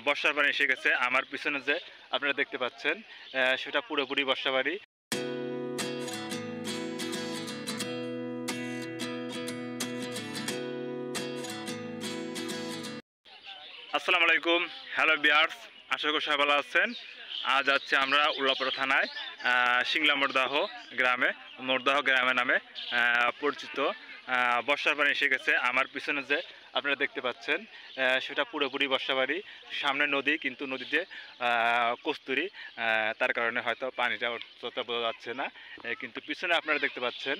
বর্ষার পানি এসে গেছে। আমার পিছনে যে আপনারা দেখতে পাচ্ছেন সেটা পুরোপুরি বর্ষাবাড়ি। আসসালামু আলাইকুম, হ্যালো বিয়ার্স, আশা করি সবাই ভালো আছেন। আজ যাচ্ছি আমরা উল্লাপাড়া থানায় সিংলা মোরদাহ গ্রামে নামে পরিচিত। বর্ষার পানি এসে গেছে। আমার পিছনে যে আপনারা দেখতে পাচ্ছেন সেটা পুরোপুরি বর্ষাবাড়ি। সামনে নদী, কিন্তু নদীতে কস্তুরি, তার কারণে হয়তো পানিটা অতটা বোঝা যাচ্ছে না। কিন্তু পিছনে আপনারা দেখতে পাচ্ছেন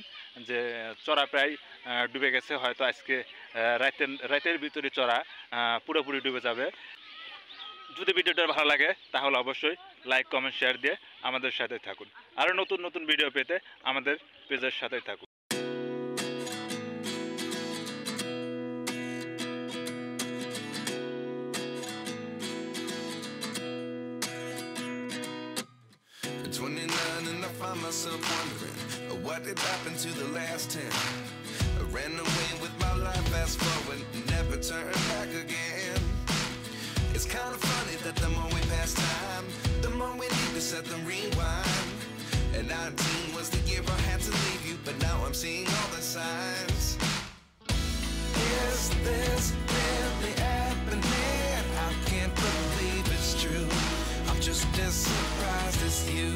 যে চড়া প্রায় ডুবে গেছে। হয়তো আজকে রাতের ভিতরে চড়া পুরোপুরি ডুবে যাবে। যদি ভিডিওটা ভালো লাগে তাহলে অবশ্যই লাইক, কমেন্ট, শেয়ার দিয়ে আমাদের সাথে থাকুন। আরও নতুন নতুন ভিডিও পেতে আমাদের পেজের সাথেই থাকুন। At 29 and I find myself wondering what did happen to the last 10. I ran away with my life, fast forward, never turn back again. It's kind of funny that the more we pass time, the more we need to set the rewind. And 19 was the year I had to leave you, but now I'm seeing all the signs. Is this really happening? I can't believe it's true. I'm just as surprised as you.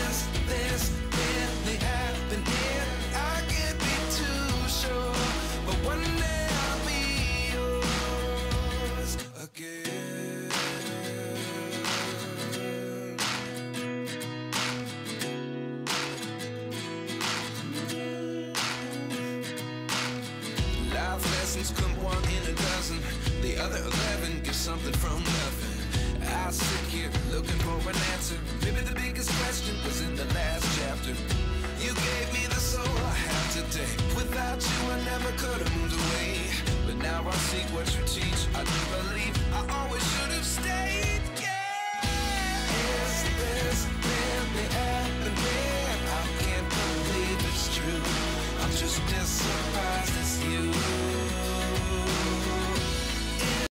Is this really happening? I can't be too sure, but one day I'll be yours again. Life lessons come one in a dozen. The other 11 get something from nothing. I sit here looking for an answer. Maybe the biggest question was in the last chapter. You gave me the soul I have today. Without you I never could have moved away. But now I see what you teach. I do believe I always should have stayed.